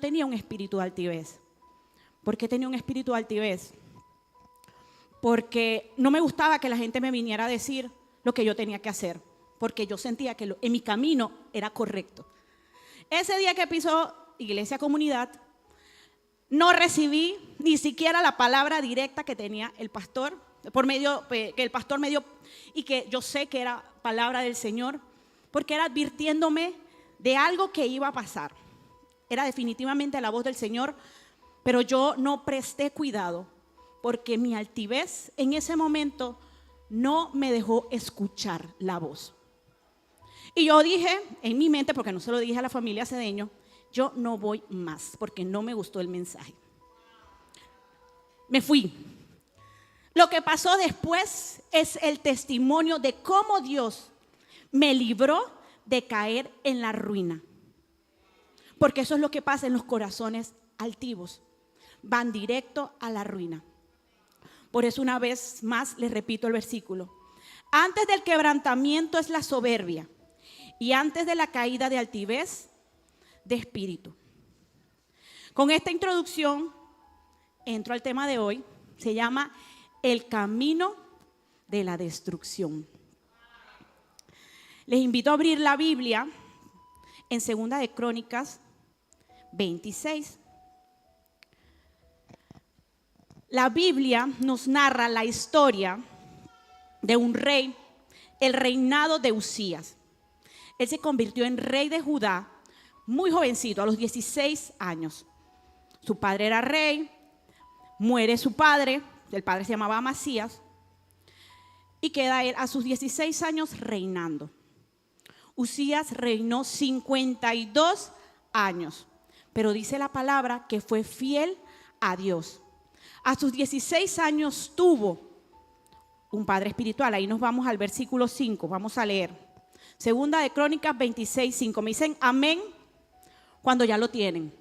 tenía un espíritu de altivez. ¿Por qué tenía un espíritu de altivez? Porque no me gustaba que la gente me viniera a decir lo que yo tenía que hacer, porque yo sentía que en mi camino era correcto. Ese día que pisó Iglesia Comunidad, no recibí ni siquiera la palabra directa que tenía el pastor, que el pastor me dio, y que yo sé que era palabra del Señor, porque era advirtiéndome de algo que iba a pasar. Era definitivamente la voz del Señor, pero yo no presté cuidado, porque mi altivez en ese momento no me dejó escuchar la voz. Y yo dije en mi mente, porque no se lo dije a la familia Cedeño, yo no voy más, porque no me gustó el mensaje. Me fui. Lo que pasó después es el testimonio de cómo Dios me libró de caer en la ruina. Porque eso es lo que pasa en los corazones altivos. Van directo a la ruina. Por eso una vez más les repito el versículo. Antes del quebrantamiento es la soberbia, y antes de la caída de altivez, de espíritu. Con esta introducción entro al tema de hoy. Se llama el camino de la destrucción. Les invito a abrir la Biblia en 2 de Crónicas 26. La Biblia nos narra la historia de un rey, el reinado de Usías. Él se convirtió en rey de Judá muy jovencito, a los 16 años. Su padre era rey, muere su padre, el padre se llamaba Amasías, y queda él a sus 16 años reinando. Usías reinó 52 años, pero dice la palabra que fue fiel a Dios. A sus 16 años tuvo un padre espiritual. Ahí nos vamos al versículo 5, vamos a leer. 2 de Crónicas 26, 5. Me dicen amén cuando ya lo tienen.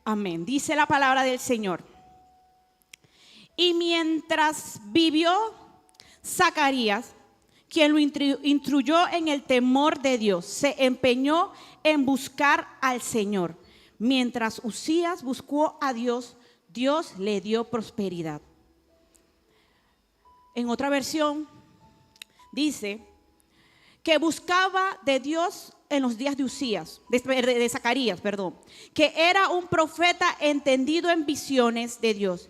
Amén. Dice la palabra del Señor. Y mientras vivió Zacarías, quien lo instruyó en el temor de Dios, se empeñó en buscar al Señor. Mientras Usías buscó a Dios, Dios le dio prosperidad. En otra versión dice que buscaba de Dios en los días de Usías, de Zacarías, que era un profeta entendido en visiones de Dios.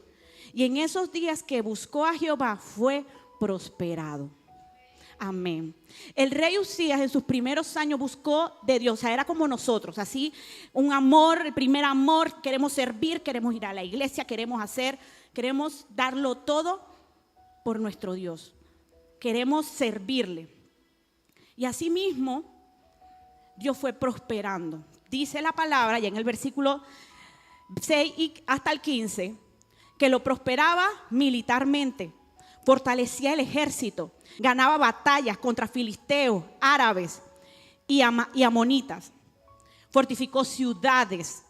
Y en esos días que buscó a Jehová fue prosperado. Amén. El rey Usías en sus primeros años buscó de Dios, o sea, era como nosotros, así un amor, el primer amor, queremos servir, queremos ir a la iglesia, queremos darlo todo por nuestro Dios. Queremos servirle. Y así mismo Dios fue prosperando. Dice la palabra, ya en el versículo 6 y hasta el 15, que lo prosperaba militarmente, fortalecía el ejército, ganaba batallas contra filisteos, árabes y amonitas, fortificó ciudades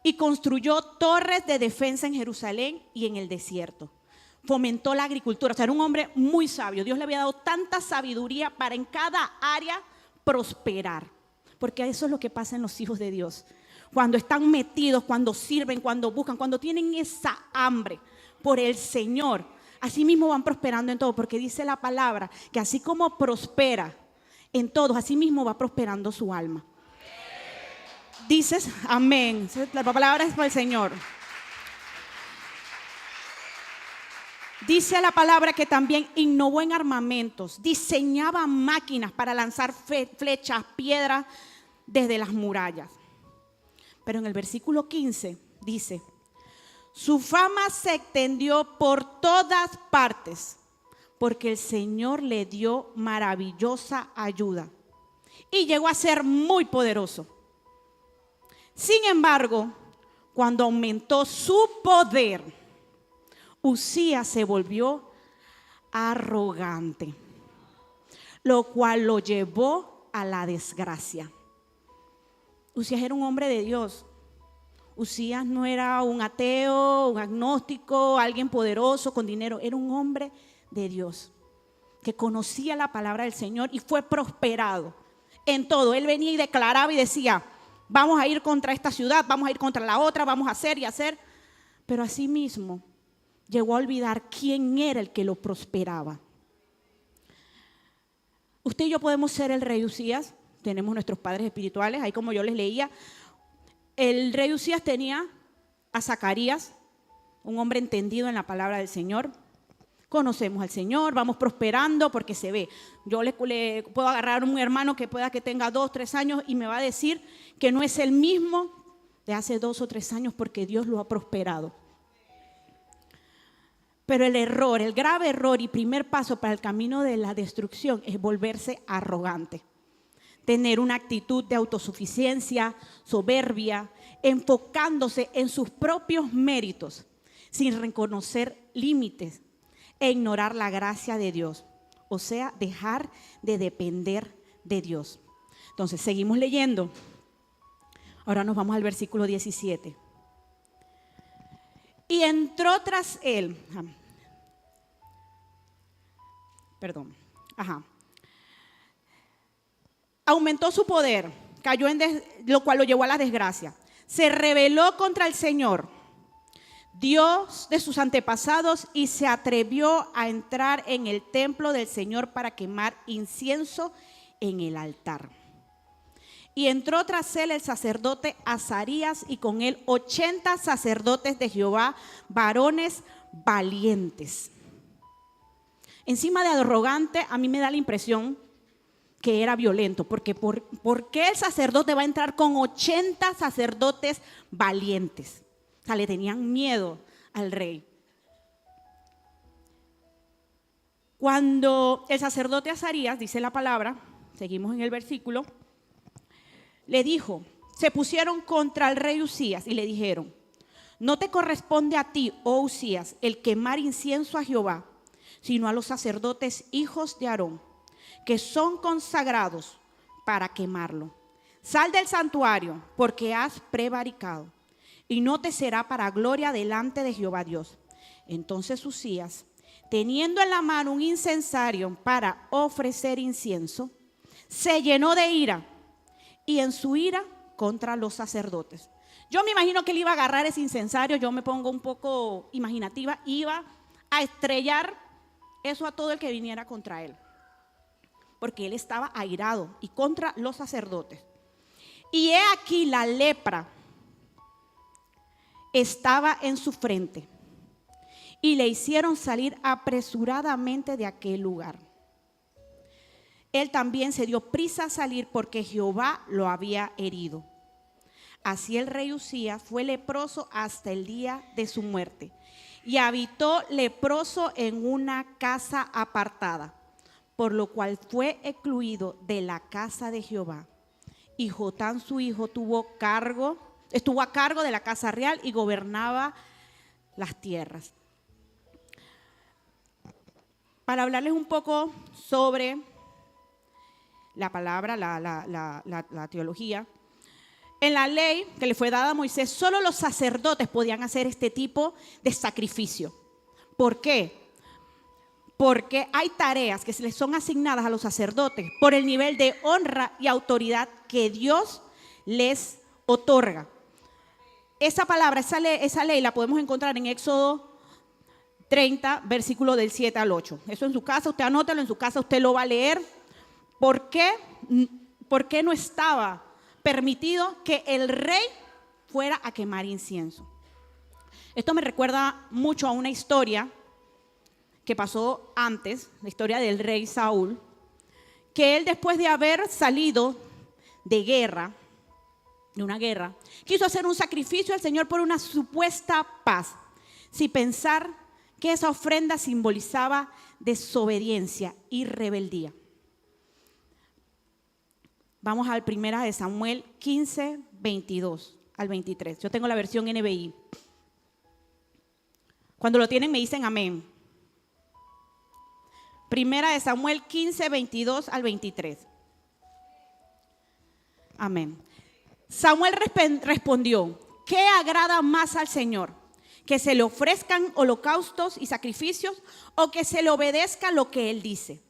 y construyó torres de defensa en Jerusalén y en el desierto. Fomentó la agricultura, o sea, era un hombre muy sabio. Dios le había dado tanta sabiduría para en cada área prosperar, porque eso es lo que pasa en los hijos de Dios. Cuando están metidos, cuando sirven, cuando buscan, cuando tienen esa hambre por el Señor, así mismo van prosperando en todo, porque dice la palabra que así como prospera en todos, así mismo va prosperando su alma. Dices amén, la palabra es para el Señor. Dice la palabra que también innovó en armamentos, diseñaba máquinas para lanzar flechas, piedras desde las murallas. Pero en el versículo 15 dice: su fama se extendió por todas partes, porque el Señor le dio maravillosa ayuda y llegó a ser muy poderoso. Sin embargo, cuando aumentó su poder, Usías se volvió arrogante, lo cual lo llevó a la desgracia. Usías era un hombre de Dios. Usías no era un ateo, un agnóstico, alguien poderoso con dinero. Era un hombre de Dios que conocía la palabra del Señor y fue prosperado en todo. Él venía y declaraba y decía: Vamos a ir contra esta ciudad, vamos a ir contra la otra, vamos a hacer y hacer. Pero asimismo llegó a olvidar quién era el que lo prosperaba. Usted y yo podemos ser el rey Usías, tenemos nuestros padres espirituales, ahí como yo les leía. El rey Usías tenía a Zacarías, un hombre entendido en la palabra del Señor. Conocemos al Señor, vamos prosperando porque se ve. Yo le puedo agarrar a un hermano que pueda que tenga 2, 3 años y me va a decir que no es el mismo de hace 2 o 3 años porque Dios lo ha prosperado. Pero el error, el grave error y primer paso para el camino de la destrucción es volverse arrogante. Tener una actitud de autosuficiencia, soberbia, enfocándose en sus propios méritos, sin reconocer límites e ignorar la gracia de Dios. O sea, dejar de depender de Dios. Entonces, seguimos leyendo. Ahora nos vamos al versículo 17. Y entró tras él. Aumentó su poder, cayó lo cual lo llevó a la desgracia. Se rebeló contra el Señor, Dios de sus antepasados, y se atrevió a entrar en el templo del Señor para quemar incienso en el altar. Y entró tras él el sacerdote Azarías y con él 80 sacerdotes de Jehová, varones valientes. Encima de arrogante, a mí me da la impresión que era violento, porque ¿por qué el sacerdote va a entrar con 80 sacerdotes valientes? O sea, le tenían miedo al rey. Cuando el sacerdote Azarías, dice la palabra, seguimos en el versículo, le dijo, se pusieron contra el rey Usías y le dijeron, no te corresponde a ti, oh Usías, el quemar incienso a Jehová, sino a los sacerdotes hijos de Aarón, que son consagrados para quemarlo. Sal del santuario, porque has prevaricado, y no te será para gloria delante de Jehová Dios. Entonces Usías, teniendo en la mano un incensario para ofrecer incienso, se llenó de ira, y en su ira contra los sacerdotes. Yo me imagino que él iba a agarrar ese incensario, yo me pongo un poco imaginativa, iba a estrellar eso a todo el que viniera contra él, porque él estaba airado y contra los sacerdotes. Y he aquí la lepra estaba en su frente y le hicieron salir apresuradamente de aquel lugar. Él también se dio prisa a salir porque Jehová lo había herido. Así el rey Usías fue leproso hasta el día de su muerte. Y habitó leproso en una casa apartada, por lo cual fue excluido de la casa de Jehová. Y Jotán su hijo estuvo a cargo de la casa real y gobernaba las tierras. Para hablarles un poco sobre la palabra, la teología. En la ley que le fue dada a Moisés, solo los sacerdotes podían hacer este tipo de sacrificio. ¿Por qué? Porque hay tareas que se les son asignadas a los sacerdotes por el nivel de honra y autoridad que Dios les otorga. Esa palabra, esa ley la podemos encontrar en Éxodo 30, versículo del 7 al 8. Eso en su casa, usted anótalo, en su casa usted lo va a leer. ¿Por qué no estaba permitido que el rey fuera a quemar incienso? Esto me recuerda mucho a una historia que pasó antes, la historia del rey Saúl, que él, después de haber salido de una guerra, quiso hacer un sacrificio al Señor por una supuesta paz, sin pensar que esa ofrenda simbolizaba desobediencia y rebeldía. Vamos al 1 Samuel 15, 22 al 23. Yo tengo la versión NBI. Cuando lo tienen me dicen amén. 1 Samuel 15, 22 al 23. Amén. Samuel respondió, ¿qué agrada más al Señor? ¿Que se le ofrezcan holocaustos y sacrificios o que se le obedezca lo que Él dice?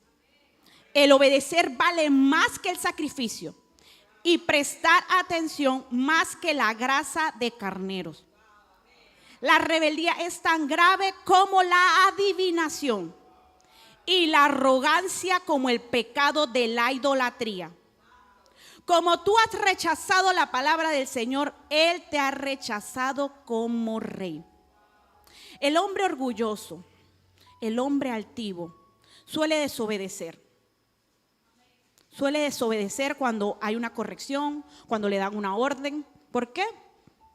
El obedecer vale más que el sacrificio y prestar atención más que la grasa de carneros. La rebeldía es tan grave como la adivinación y la arrogancia como el pecado de la idolatría. Como tú has rechazado la palabra del Señor, Él te ha rechazado como rey. El hombre orgulloso, el hombre altivo, suele desobedecer. Suele desobedecer cuando hay una corrección, cuando le dan una orden. ¿Por qué?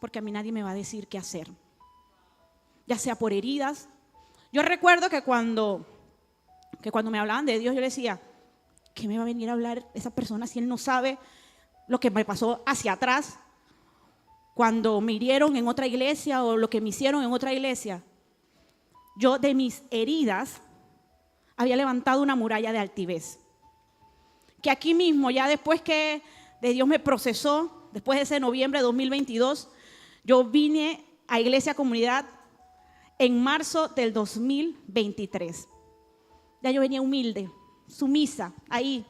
Porque a mí nadie me va a decir qué hacer. Ya sea por heridas. Yo recuerdo que cuando me hablaban de Dios, yo le decía, ¿qué me va a venir a hablar esa persona si él no sabe lo que me pasó hacia atrás? Cuando me hirieron en otra iglesia o lo que me hicieron en otra iglesia. Yo de mis heridas había levantado una muralla de altivez. Que aquí mismo, ya después que de Dios me procesó, después de ese noviembre de 2022, yo vine a Iglesia Comunidad en marzo del 2023. Ya yo venía humilde, sumisa, ahí.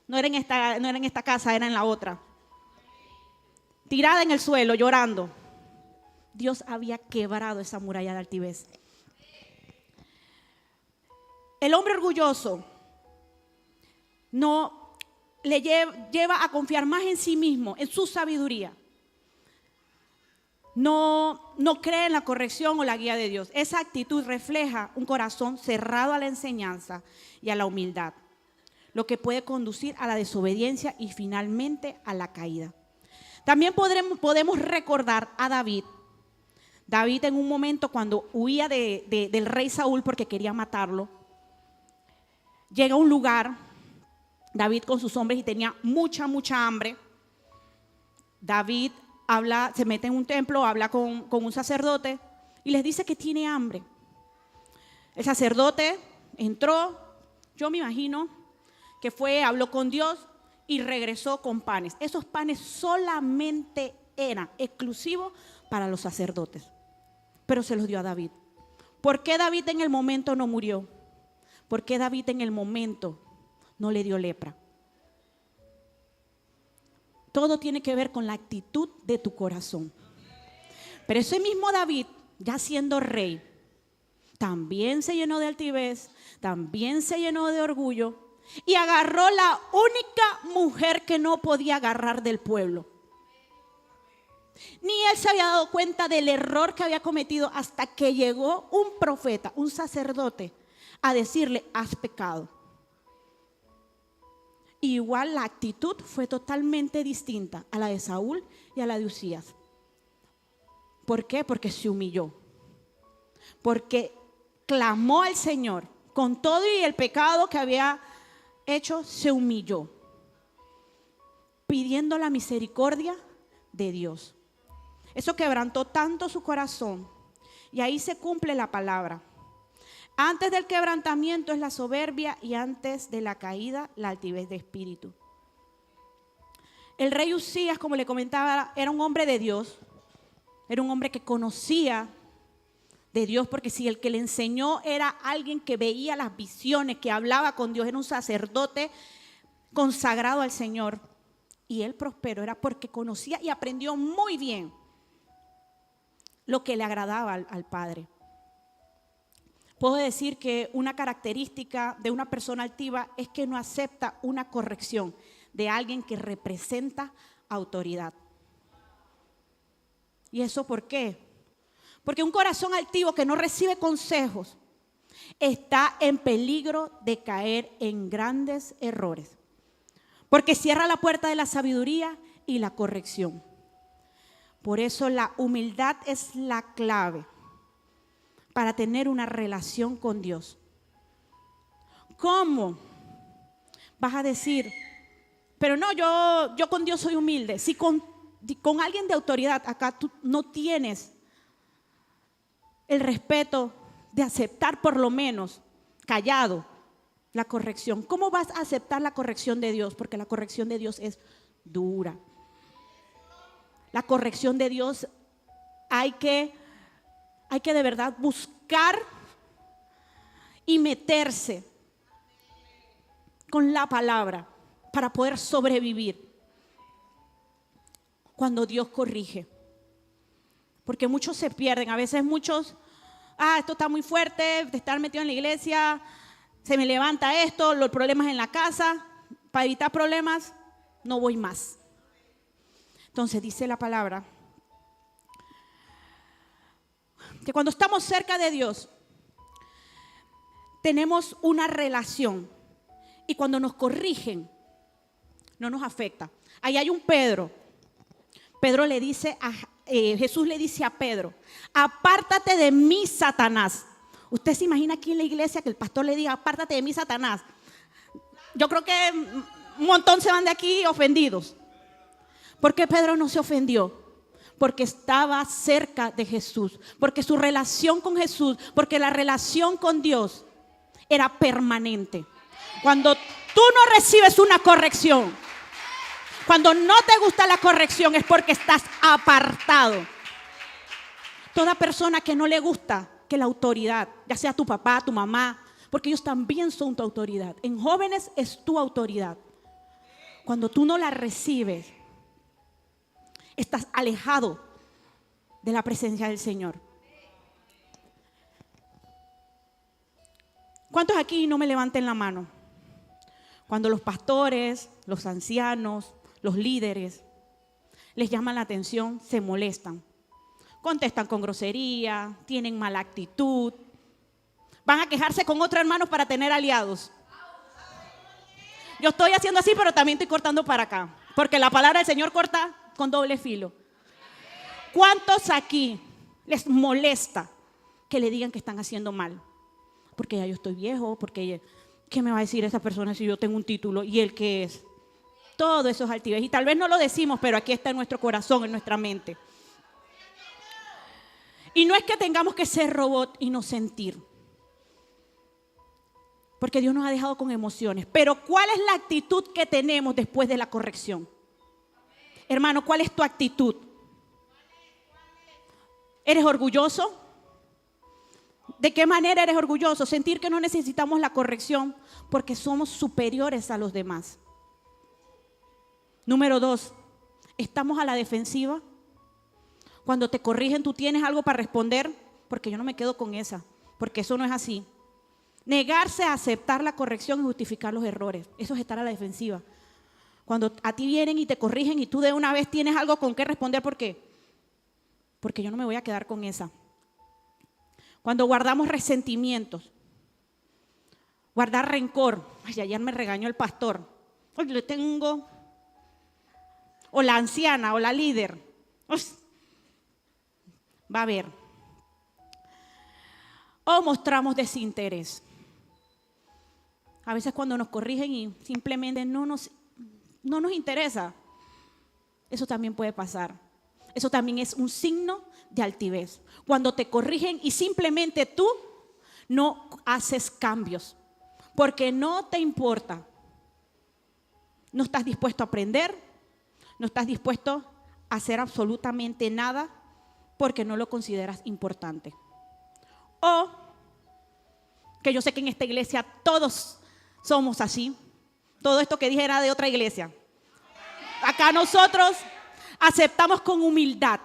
No era en esta casa, era en la otra. Tirada en el suelo, llorando. Dios había quebrado esa muralla de altivez. El hombre orgulloso no le lleva a confiar más en sí mismo, en su sabiduría. No cree en la corrección o la guía de Dios. Esa actitud refleja un corazón cerrado a la enseñanza y a la humildad, lo que puede conducir a la desobediencia y finalmente a la caída. También podemos recordar a David. David en un momento cuando huía del rey Saúl porque quería matarlo, llega a un lugar, David con sus hombres, y tenía mucha hambre. David se mete en un templo, habla con un sacerdote y les dice que tiene hambre. El sacerdote entró, yo me imagino que habló con Dios y regresó con panes. Esos panes solamente eran exclusivos para los sacerdotes, pero se los dio a David. ¿Por qué David en el momento no murió? ¿Por qué David en el momento no le dio lepra? Todo tiene que ver con la actitud de tu corazón. Pero ese mismo David, ya siendo rey, también se llenó de altivez, también se llenó de orgullo y agarró la única mujer que no podía agarrar del pueblo. Ni él se había dado cuenta del error que había cometido hasta que llegó un profeta, un sacerdote, a decirle, has pecado. Igual la actitud fue totalmente distinta a la de Saúl y a la de Usías. ¿Por qué? Porque se humilló. Porque clamó al Señor. Con todo y el pecado que había hecho, se humilló, pidiendo la misericordia de Dios. Eso quebrantó tanto su corazón. Y ahí se cumple la palabra. Antes del quebrantamiento es la soberbia y antes de la caída la altivez de espíritu. El rey Usías, como le comentaba, era un hombre de Dios. Era un hombre que conocía de Dios, porque si el que le enseñó era alguien que veía las visiones, que hablaba con Dios, era un sacerdote consagrado al Señor. Y él prosperó, era porque conocía y aprendió muy bien lo que le agradaba al Padre. Puedo decir que una característica de una persona altiva es que no acepta una corrección de alguien que representa autoridad. ¿Y eso por qué? Porque un corazón altivo que no recibe consejos está en peligro de caer en grandes errores. Porque cierra la puerta de la sabiduría y la corrección. Por eso la humildad es la clave para tener una relación con Dios. ¿Cómo vas a decir, pero no, yo con Dios soy humilde? Si con alguien de autoridad acá tú no tienes el respeto de aceptar por lo menos callado la corrección. ¿Cómo vas a aceptar la corrección de Dios? Porque la corrección de Dios es dura. La corrección de Dios hay que de verdad buscar y meterse con la palabra para poder sobrevivir. cuando Dios corrige. Porque muchos se pierden, a veces muchos, esto está muy fuerte, de estar metido en la iglesia, se me levanta esto, los problemas en la casa, para evitar problemas, no voy más. Entonces dice la palabra que cuando estamos cerca de Dios, tenemos una relación y cuando nos corrigen, no nos afecta. Ahí hay un Pedro. Pedro le dice Jesús le dice a Pedro, apártate de mí, Satanás. ¿Usted se imagina aquí en la iglesia que el pastor le diga, apártate de mí, Satanás? Yo creo que un montón se van de aquí ofendidos. ¿Por qué Pedro no se ofendió? Porque estaba cerca de Jesús, porque su relación con Jesús, porque la relación con Dios era permanente. Cuando tú no recibes una corrección, cuando no te gusta la corrección, es porque estás apartado. Toda persona que no le gusta que la autoridad, ya sea tu papá, tu mamá, porque ellos también son tu autoridad. En jóvenes es tu autoridad. Cuando tú no la recibes, estás alejado de la presencia del Señor. ¿Cuántos aquí no me levanten la mano? Cuando los pastores, los ancianos, los líderes les llaman la atención, se molestan. Contestan con grosería, tienen mala actitud. Van a quejarse con otros hermanos para tener aliados. Yo estoy haciendo así, pero también estoy cortando para acá. Porque la palabra del Señor corta con doble filo. ¿Cuántos aquí les molesta que le digan que están haciendo mal? Porque ya yo estoy viejo, porque ¿qué me va a decir esa persona si yo tengo un título? ¿Y él qué es? Todo eso es altivez. Y tal vez no lo decimos, pero aquí está en nuestro corazón, en nuestra mente. Y no es que tengamos que ser robot y no sentir. Porque Dios nos ha dejado con emociones. Pero ¿cuál es la actitud que tenemos después de la corrección? Hermano, ¿cuál es tu actitud? ¿Eres orgulloso? ¿De qué manera eres orgulloso? Sentir que no necesitamos la corrección porque somos superiores a los demás. Número 2, ¿estamos a la defensiva? Cuando te corrigen, ¿tú tienes algo para responder? Porque yo no me quedo con esa, porque eso no es así. Negarse a aceptar la corrección y justificar los errores, eso es estar a la defensiva. Cuando a ti vienen y te corrigen y tú de una vez tienes algo con qué responder, ¿por qué? Porque yo no me voy a quedar con esa. Cuando guardamos resentimientos, guardar rencor. Ay, ayer me regañó el pastor. Hoy le tengo, o la anciana, o la líder. Va a haber. O mostramos desinterés. A veces cuando nos corrigen y simplemente no nos interesa. Eso también puede pasar. Eso también es un signo de altivez. Cuando te corrigen y simplemente tú no haces cambios. Porque no te importa. No estás dispuesto a aprender. No estás dispuesto a hacer absolutamente nada porque no lo consideras importante. O que yo sé que en esta iglesia todos somos así. Todo esto que dije era de otra iglesia. Acá nosotros aceptamos con humildad,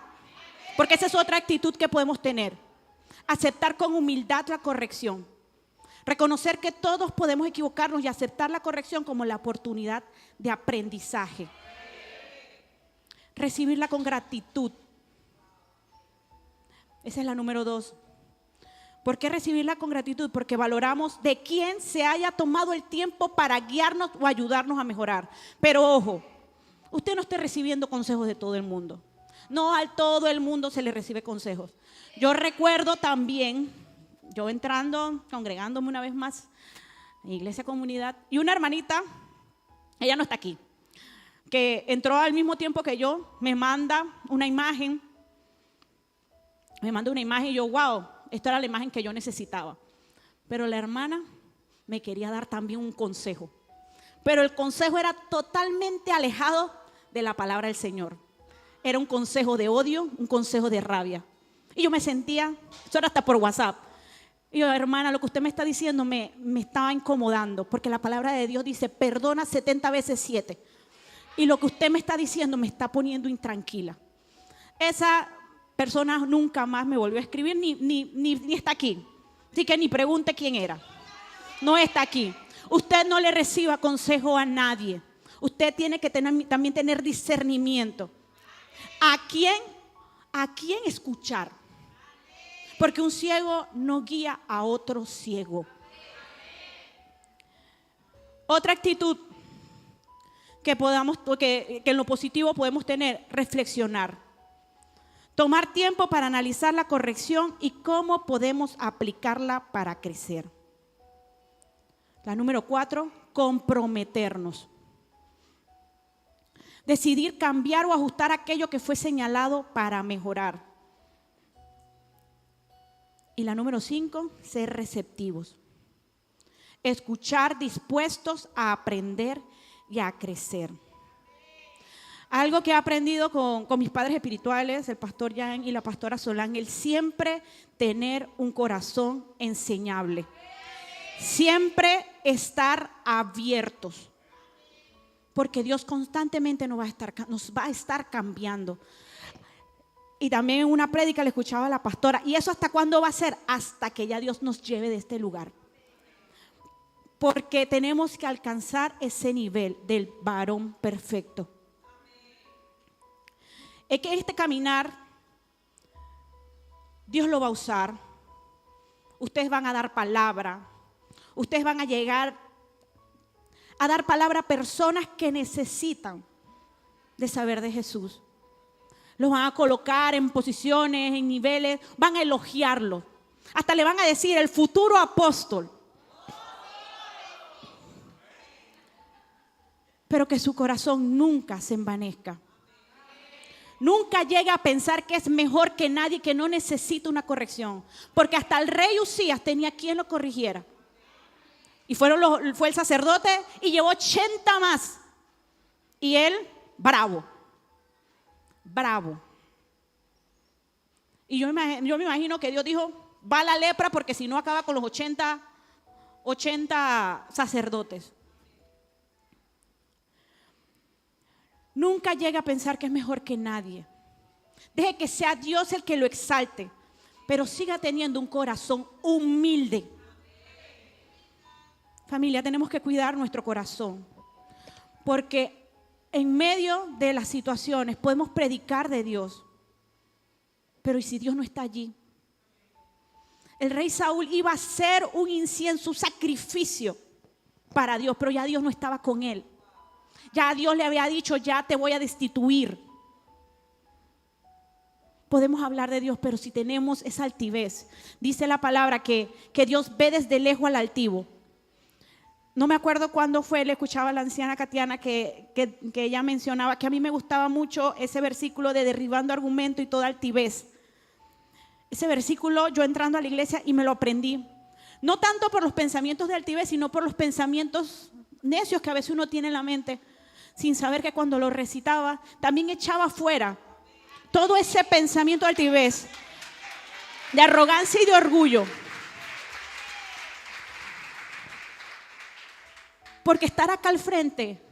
porque esa es otra actitud que podemos tener. Aceptar con humildad la corrección. Reconocer que todos podemos equivocarnos y aceptar la corrección como la oportunidad de aprendizaje. Recibirla con gratitud. Esa es la número 2. ¿Por qué recibirla con gratitud? Porque valoramos de quién se haya tomado el tiempo para guiarnos o ayudarnos a mejorar. Pero ojo, usted no esté recibiendo consejos de todo el mundo. No a todo el mundo se le recibe consejos. Yo recuerdo también, yo entrando, congregándome una vez más en Iglesia Comunidad, y una hermanita, ella no está aquí, que entró al mismo tiempo que yo, me manda una imagen y yo, wow, esta era la imagen que yo necesitaba. Pero la hermana me quería dar también un consejo. Pero el consejo era totalmente alejado de la palabra del Señor. Era un consejo de odio, un consejo de rabia. Y yo me sentía, eso era hasta por WhatsApp. Y yo, hermana, lo que usted me está diciendo me estaba incomodando. Porque la palabra de Dios dice, perdona 70 veces 7. y lo que usted me está diciendo me está poniendo intranquila. Esa persona nunca más me volvió a escribir ni está aquí. Así que ni pregunte quién era. No está aquí. Usted no le reciba consejo a nadie. Usted tiene que también tener discernimiento. ¿A quién escuchar? Porque un ciego no guía a otro ciego. Otra actitud que en lo positivo podemos tener, reflexionar. Tomar tiempo para analizar la corrección y cómo podemos aplicarla para crecer. La número 4, comprometernos. Decidir cambiar o ajustar aquello que fue señalado para mejorar. Y la número 5, ser receptivos. Escuchar, dispuestos a aprender y a crecer. Algo que he aprendido con mis padres espirituales, el pastor Jan y la pastora Solange, siempre tener un corazón enseñable. Siempre estar abiertos. Porque Dios constantemente nos va a estar cambiando. Y también en una prédica le escuchaba a la pastora, ¿y eso hasta cuándo va a ser? Hasta que ya Dios nos lleve de este lugar. Porque tenemos que alcanzar ese nivel del varón perfecto. Es que este caminar, Dios lo va a usar. Ustedes van a dar palabra. Ustedes van a llegar a dar palabra a personas que necesitan de saber de Jesús. Los van a colocar en posiciones, en niveles, van a elogiarlo. Hasta le van a decir el futuro apóstol. Pero que su corazón nunca se envanezca. Nunca llegue a pensar que es mejor que nadie, que no necesita una corrección. Porque hasta el rey Usías tenía quien lo corrigiera. Y fue el sacerdote y llevó 80 más. Y él, bravo. Y yo me imagino que Dios dijo, va la lepra porque si no acaba con los 80 sacerdotes. Nunca llegue a pensar que es mejor que nadie. Deje que sea Dios el que lo exalte, pero siga teniendo un corazón humilde. Familia, tenemos que cuidar nuestro corazón, porque en medio de las situaciones podemos predicar de Dios, pero ¿y si Dios no está allí? El rey Saúl iba a hacer un incienso, un sacrificio para Dios, pero ya Dios no estaba con él. Ya Dios le había dicho, ya te voy a destituir. Podemos hablar de Dios, pero si tenemos esa altivez, dice la palabra que Dios ve desde lejos al altivo. No me acuerdo cuándo fue, le escuchaba a la anciana Katiana que ella mencionaba que a mí me gustaba mucho ese versículo de derribando argumento y toda altivez. Ese versículo yo entrando a la iglesia y me lo aprendí. No tanto por los pensamientos de altivez, sino por los pensamientos necios que a veces uno tiene en la mente, sin saber que cuando lo recitaba también echaba fuera todo ese pensamiento de altivez, de arrogancia y de orgullo. Porque estar acá al frente,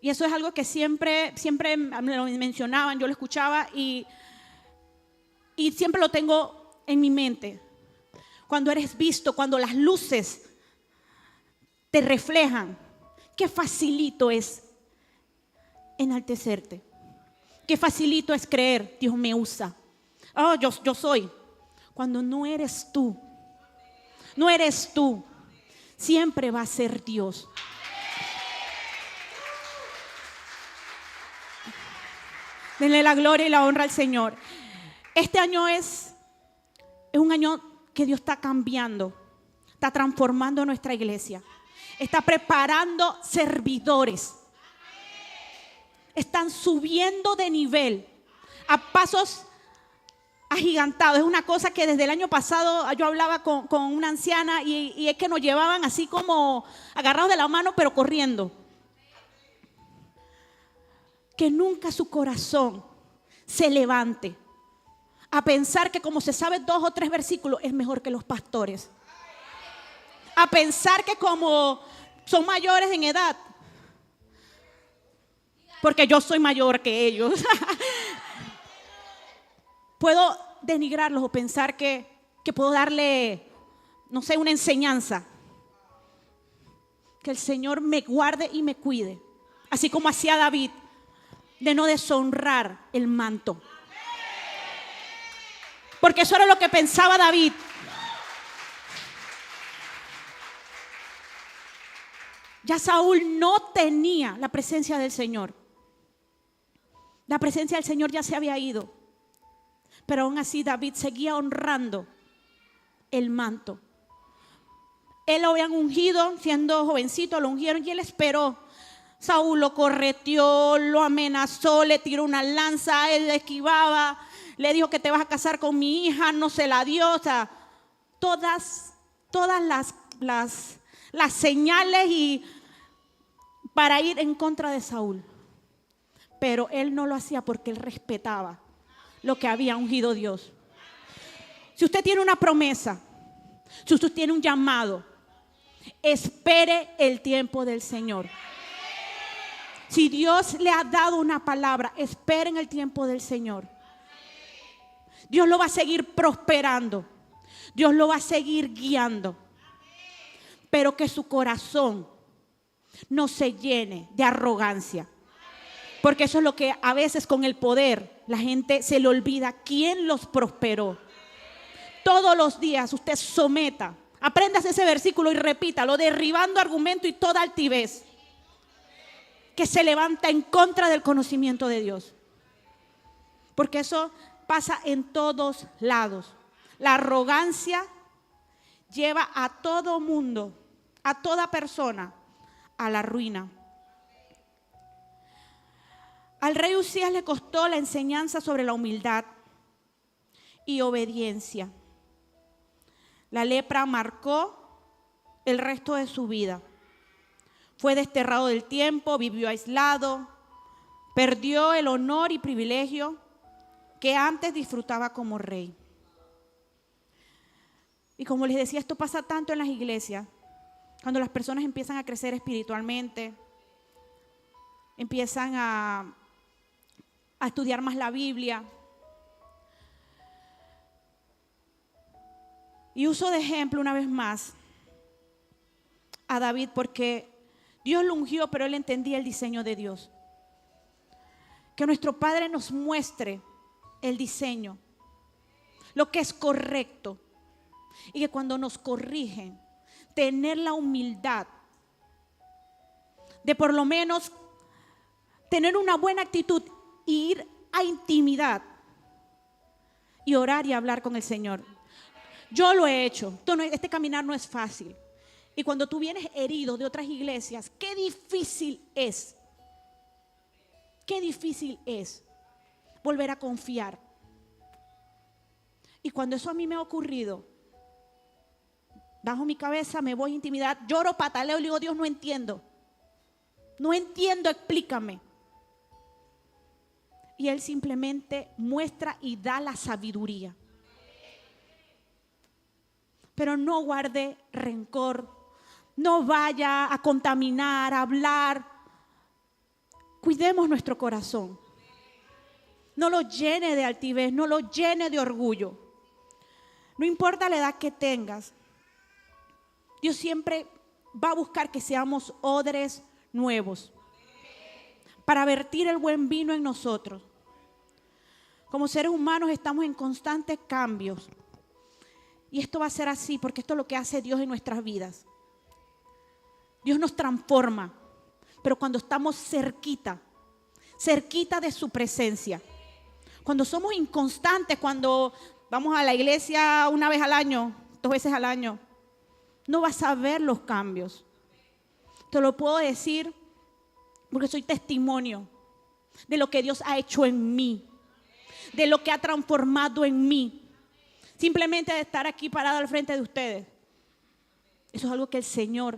y eso es algo que siempre me lo mencionaban, yo lo escuchaba y siempre lo tengo en mi mente. Cuando eres visto, cuando las luces te reflejan, qué facilito es enaltecerte. Qué facilito es creer, Dios me usa. Oh, yo soy. Cuando no eres tú, siempre va a ser Dios. Denle la gloria y la honra al Señor. Este año es un año que Dios está cambiando, está transformando nuestra iglesia, está preparando servidores. Están subiendo de nivel a pasos agigantados. Es una cosa que desde el año pasado yo hablaba con una anciana y es que nos llevaban así como agarrados de la mano pero corriendo. Que nunca su corazón se levante a pensar que como se sabe 2 o 3 versículos es mejor que los pastores. A pensar que como son mayores en edad, porque yo soy mayor que ellos. Puedo denigrarlos o pensar que puedo darle, no sé, una enseñanza. Que el Señor me guarde y me cuide, así como hacía David, de no deshonrar el manto. Porque eso era lo que pensaba David. Ya Saúl no tenía la presencia del Señor. La presencia del Señor ya se había ido. Pero aún así David seguía honrando el manto. Él lo habían ungido, siendo jovencito, lo ungieron y él esperó. Saúl lo correteó, lo amenazó, le tiró una lanza, él le esquivaba, le dijo que te vas a casar con mi hija, no se la dio. O sea, todas las señales y para ir en contra de Saúl. Pero él no lo hacía porque él respetaba lo que había ungido Dios. Si usted tiene una promesa, si usted tiene un llamado, espere el tiempo del Señor. Si Dios le ha dado una palabra, esperen el tiempo del Señor. Dios lo va a seguir prosperando. Dios lo va a seguir guiando. Pero que su corazón no se llene de arrogancia. Porque eso es lo que a veces con el poder la gente se le olvida quién los prosperó. Todos los días usted someta. Apréndase ese versículo y repítalo, derribando argumento y toda altivez que se levanta en contra del conocimiento de Dios. Porque eso pasa en todos lados. La arrogancia lleva a todo mundo, a toda persona, a la ruina. Al rey Uzías le costó la enseñanza sobre la humildad y obediencia. La lepra marcó el resto de su vida. Fue desterrado del tiempo, vivió aislado, perdió el honor y privilegio que antes disfrutaba como rey. Y como les decía, esto pasa tanto en las iglesias, cuando las personas empiezan a crecer espiritualmente, empiezan a estudiar más la Biblia. Y uso de ejemplo una vez más a David porque Dios lo ungió, pero él entendía el diseño de Dios. Que nuestro Padre nos muestre el diseño, lo que es correcto. Y que cuando nos corrigen, tener la humildad de por lo menos tener una buena actitud e ir a intimidad y orar y hablar con el Señor. Yo lo he hecho. Este caminar no es fácil. Y cuando tú vienes herido de otras iglesias, qué difícil es. Qué difícil es volver a confiar. Y cuando eso a mí me ha ocurrido, bajo mi cabeza, me voy a intimidad, lloro, pataleo y le digo, Dios, no entiendo. No entiendo, explícame. Y Él simplemente muestra y da la sabiduría. Pero no guarde rencor, no vaya a contaminar, a hablar. Cuidemos nuestro corazón. No lo llene de altivez, no lo llene de orgullo. No importa la edad que tengas, Dios siempre va a buscar que seamos odres nuevos para vertir el buen vino en nosotros. Como seres humanos estamos en constantes cambios. Y esto va a ser así porque esto es lo que hace Dios en nuestras vidas. Dios nos transforma, pero cuando estamos cerquita de su presencia. Cuando somos inconstantes, cuando vamos a la iglesia una vez al año, 2 veces al año, no vas a ver los cambios. Te lo puedo decir porque soy testimonio de lo que Dios ha hecho en mí, de lo que ha transformado en mí. Simplemente de estar aquí parada al frente de ustedes. Eso es algo que el Señor,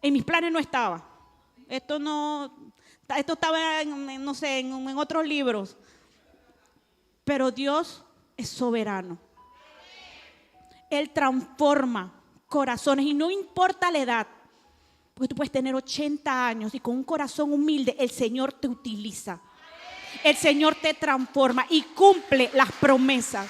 en mis planes no estaba. Esto estaba en otros libros. Pero Dios es soberano. Él transforma corazones y no importa la edad. Porque Porque tú puedes tener 80 años y con un corazón humilde el Señor te utiliza. El Señor te transforma y cumple las promesas.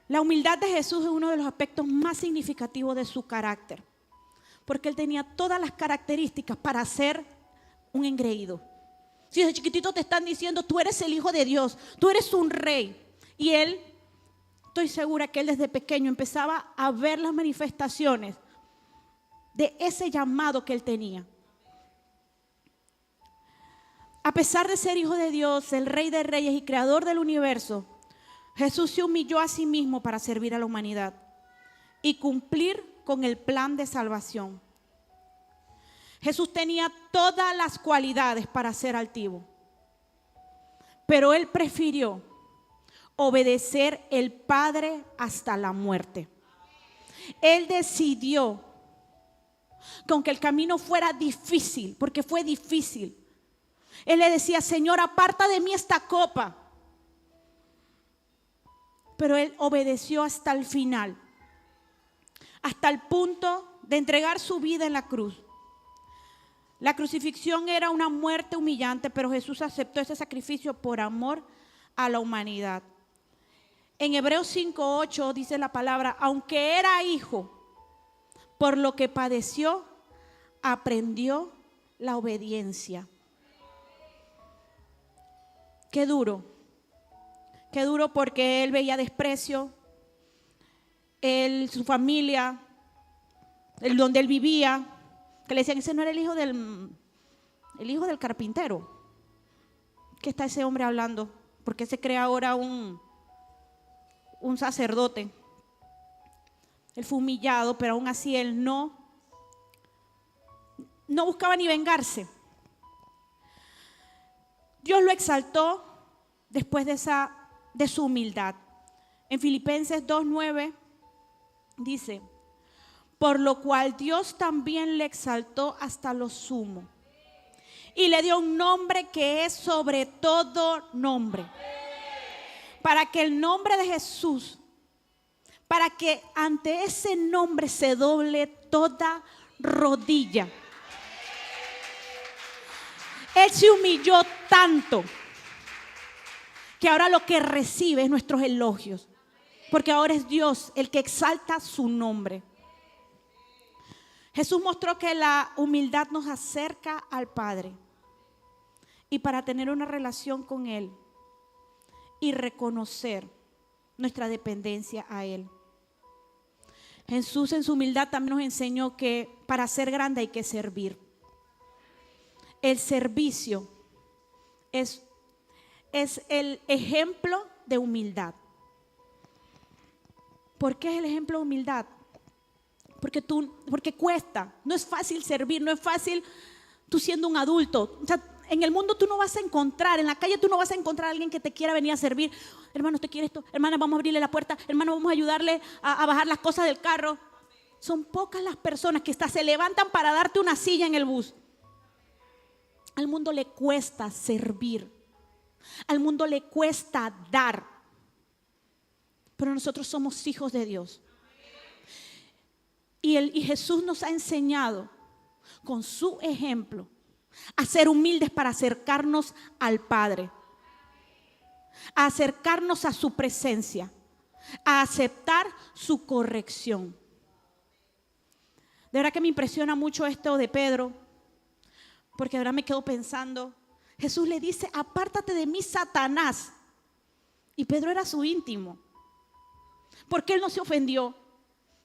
La humildad de Jesús es uno de los aspectos más significativos de su carácter, porque Él tenía todas las características para ser un engreído. Si desde chiquitito te están diciendo, tú eres el Hijo de Dios, tú eres un rey, y Él, estoy segura que Él desde pequeño empezaba a ver las manifestaciones de ese llamado que Él tenía. A pesar de ser Hijo de Dios, el Rey de Reyes y Creador del universo, Jesús se humilló a sí mismo para servir a la humanidad y cumplir con el plan de salvación. Jesús tenía todas las cualidades para ser altivo, pero Él prefirió obedecer al Padre hasta la muerte. Él decidió que aunque el camino fuera difícil, porque fue difícil, Él le decía, Señor, aparta de mí esta copa. Pero Él obedeció hasta el final, hasta el punto de entregar su vida en la cruz. La crucifixión era una muerte humillante, pero Jesús aceptó ese sacrificio por amor a la humanidad. En Hebreos 5:8 dice la palabra, aunque era hijo, por lo que padeció, aprendió la obediencia. Qué duro. Qué duro, porque él veía desprecio, su familia, donde él vivía, que le decían, ese no era el hijo del carpintero. ¿Qué está ese hombre hablando? ¿Por qué se crea ahora un sacerdote? Él fue humillado, pero aún así él no buscaba ni vengarse. Dios lo exaltó después de su humildad. En Filipenses 2:9 dice, por lo cual Dios también le exaltó hasta lo sumo y le dio un nombre que es sobre todo nombre, para que el nombre de Jesús, para que ante ese nombre se doble toda rodilla. Él se humilló tanto que ahora lo que recibe es nuestros elogios, porque ahora es Dios el que exalta su nombre. Jesús mostró que la humildad nos acerca al Padre, y para tener una relación con Él y reconocer nuestra dependencia a Él. Jesús en su humildad también nos enseñó que para ser grande hay que servir. El servicio es el ejemplo de humildad. ¿Por qué es el ejemplo de humildad? Porque cuesta, no es fácil servir, no es fácil tú siendo un adulto. O sea, en el mundo tú no vas a encontrar, en la calle tú no vas a encontrar a alguien que te quiera venir a servir. Hermano, ¿usted quiere esto? Hermana, vamos a abrirle la puerta. Hermano, vamos a ayudarle a bajar las cosas del carro. Son pocas las personas que hasta se levantan para darte una silla en el bus. Al mundo le cuesta servir. Al mundo le cuesta dar. Pero nosotros somos hijos de Dios. Y Jesús nos ha enseñado con su ejemplo a ser humildes para acercarnos al Padre, a acercarnos a su presencia, a aceptar su corrección. De verdad que me impresiona mucho esto de Pedro, porque de verdad me quedo pensando, Jesús le dice, apártate de mí, Satanás. Y Pedro era su íntimo. ¿Por qué él no se ofendió?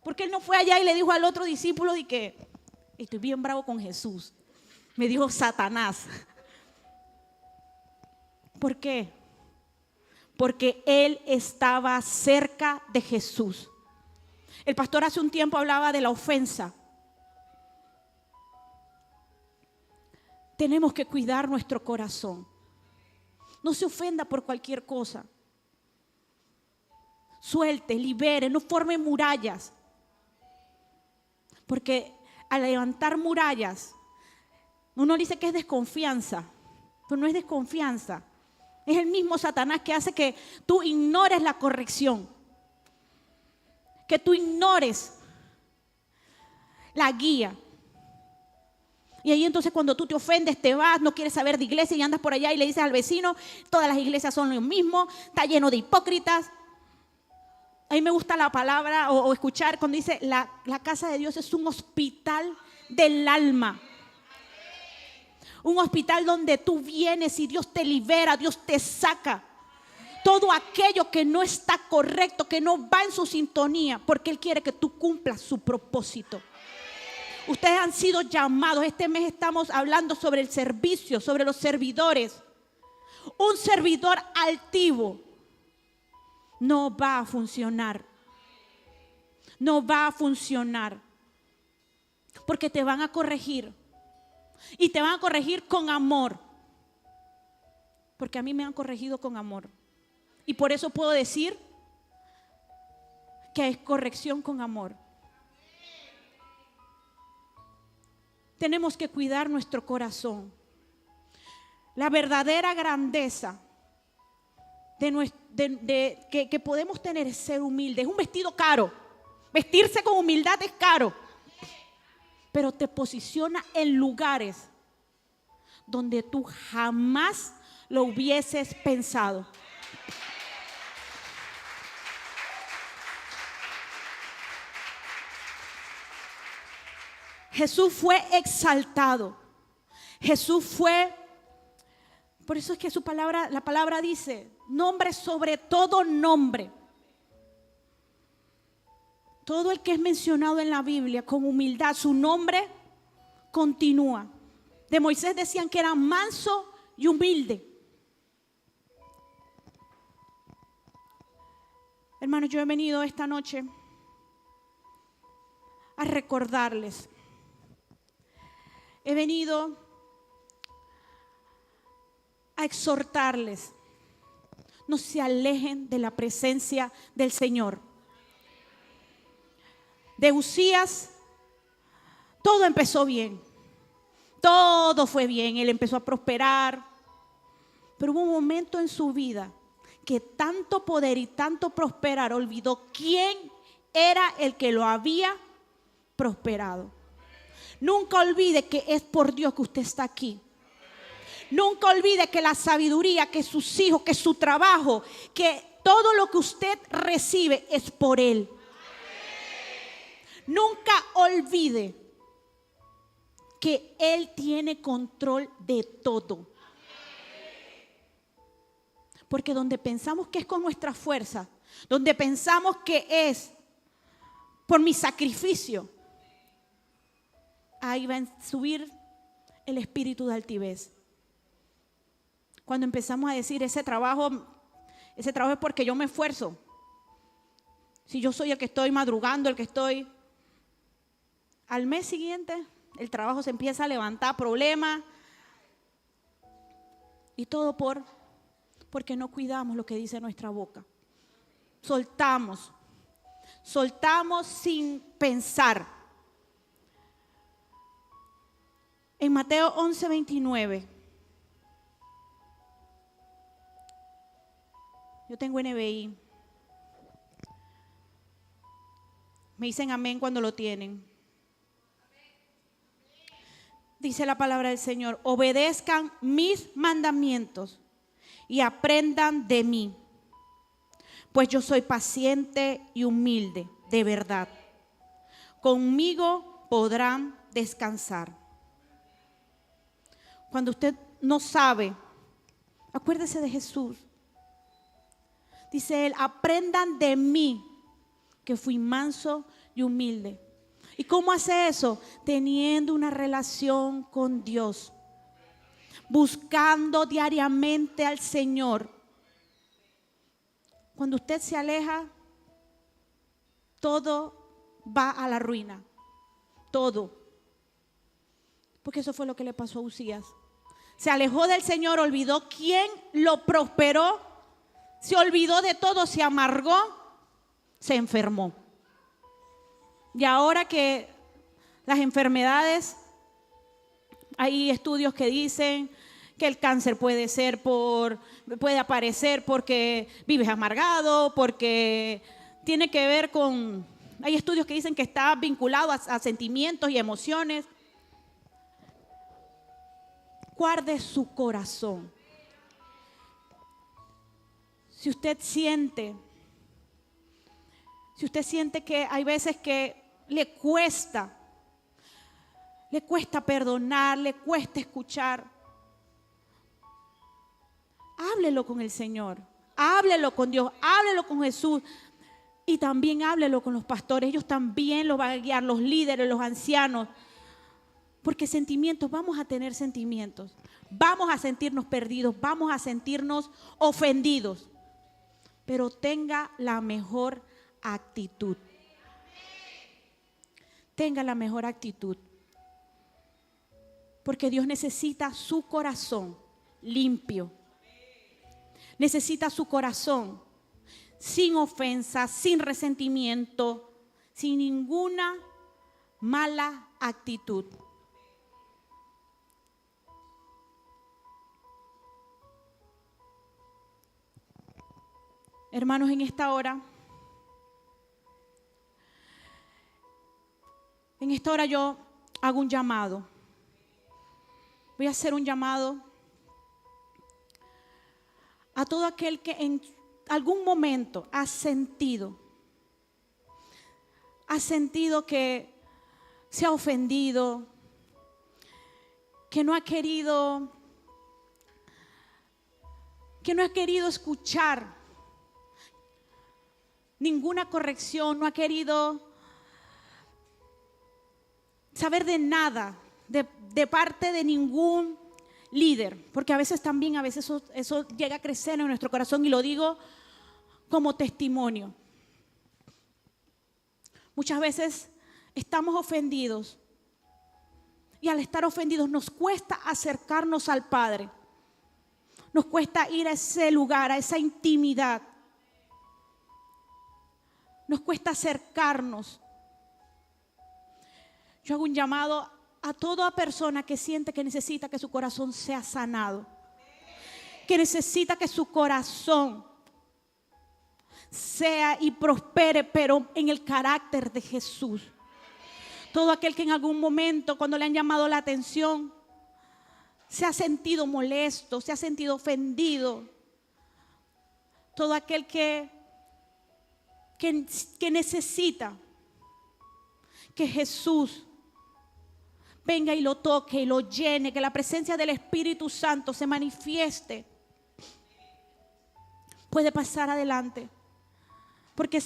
¿Por qué él no fue allá y le dijo al otro discípulo de que estoy bien bravo con Jesús? Me dijo Satanás. ¿Por qué? Porque él estaba cerca de Jesús. El pastor hace un tiempo hablaba de la ofensa. Tenemos que cuidar nuestro corazón. No se ofenda por cualquier cosa. Suelte, libere, no forme murallas. Porque al levantar murallas, uno dice que es desconfianza, pero no es desconfianza. Es el mismo Satanás que hace que tú ignores la corrección, que tú ignores la guía. Y ahí entonces cuando tú te ofendes, te vas, no quieres saber de iglesia y andas por allá y le dices al vecino, todas las iglesias son lo mismo, está lleno de hipócritas. A mí me gusta la palabra o escuchar cuando dice la casa de Dios es un hospital del alma. Un hospital donde tú vienes y Dios te libera, Dios te saca. Todo aquello que no está correcto, que no va en su sintonía, porque Él quiere que tú cumplas su propósito. Ustedes han sido llamados. Este mes estamos hablando sobre el servicio, sobre los servidores. Un servidor altivo no va a funcionar. No va a funcionar. Porque te van a corregir. Y te van a corregir con amor. Porque a mí me han corregido con amor. Y por eso puedo decir que es corrección con amor. Tenemos que cuidar nuestro corazón. La verdadera grandeza que podemos tener es ser humilde. Es un vestido caro. Vestirse con humildad es caro. Pero te posiciona en lugares donde tú jamás lo hubieses pensado. Jesús fue exaltado. Jesús fue, por eso es que la palabra dice, nombre sobre todo nombre. Todo el que es mencionado en la Biblia con humildad, su nombre continúa. De Moisés decían que era manso y humilde. Hermanos, yo he venido esta noche a recordarles. He venido a exhortarles. No se alejen de la presencia del Señor. De Uzías, todo empezó bien. Todo fue bien. Él empezó a prosperar. Pero hubo un momento en su vida que tanto poder y tanto prosperar olvidó quién era el que lo había prosperado. Nunca olvide que es por Dios que usted está aquí. Nunca olvide que la sabiduría, que sus hijos, que su trabajo, que todo lo que usted recibe es por Él. Nunca olvide que Él tiene control de todo. Porque donde pensamos que es con nuestra fuerza, donde pensamos que es por mi sacrificio, ahí va a subir el espíritu de altivez. Cuando empezamos a decir ese trabajo es porque yo me esfuerzo. Si yo soy el que estoy madrugando, el que estoy... Al mes siguiente el trabajo se empieza a levantar, problemas. Y todo porque no cuidamos lo que dice nuestra boca. Soltamos sin pensar. En Mateo 11:29. Yo tengo NBI. Me dicen amén cuando lo tienen. Dice la palabra del Señor: obedezcan mis mandamientos y aprendan de mí, pues yo soy paciente y humilde, de verdad. Conmigo podrán descansar. Cuando usted no sabe, acuérdese de Jesús. Dice Él: aprendan de mí, que fui manso y humilde. ¿Y cómo hace eso? Teniendo una relación con Dios. Buscando diariamente al Señor. Cuando usted se aleja, todo va a la ruina. Todo. Porque eso fue lo que le pasó a Uzías. Se alejó del Señor, olvidó quién lo prosperó, se olvidó de todo, se amargó, se enfermó. Y ahora que las enfermedades, hay estudios que dicen que el cáncer puede aparecer porque vives amargado, porque tiene que ver con, hay estudios que dicen que está vinculado a sentimientos y emociones. Guarde su corazón. Si usted siente que hay veces que le cuesta perdonar, le cuesta escuchar, háblelo con el Señor, háblelo con Dios, háblelo con Jesús y también háblelo con los pastores. Ellos también los van a guiar, los líderes, los ancianos, porque vamos a tener sentimientos, vamos a sentirnos perdidos, vamos a sentirnos ofendidos, pero tenga la mejor actitud. Tenga la mejor actitud. Porque Dios necesita su corazón limpio. Necesita su corazón sin ofensa, sin resentimiento, sin ninguna mala actitud. Hermanos, en esta hora yo hago un llamado. Voy a hacer un llamado a todo aquel que en algún momento ha sentido que se ha ofendido, que no ha querido escuchar ninguna corrección, no ha querido saber de nada de parte de ningún líder, porque a veces eso llega a crecer en nuestro corazón, y lo digo como testimonio. Muchas veces estamos ofendidos y al estar ofendidos nos cuesta acercarnos al Padre, nos cuesta ir a ese lugar, a esa intimidad, nos cuesta acercarnos. Yo hago un llamado a toda persona que siente que necesita que su corazón sea sanado, que necesita que su corazón sea y prospere, pero en el carácter de Jesús. Todo aquel que en algún momento, cuando le han llamado la atención, se ha sentido molesto, se ha sentido ofendido. Todo aquel que necesita que Jesús venga y lo toque y lo llene, que la presencia del Espíritu Santo se manifieste, puede pasar adelante, porque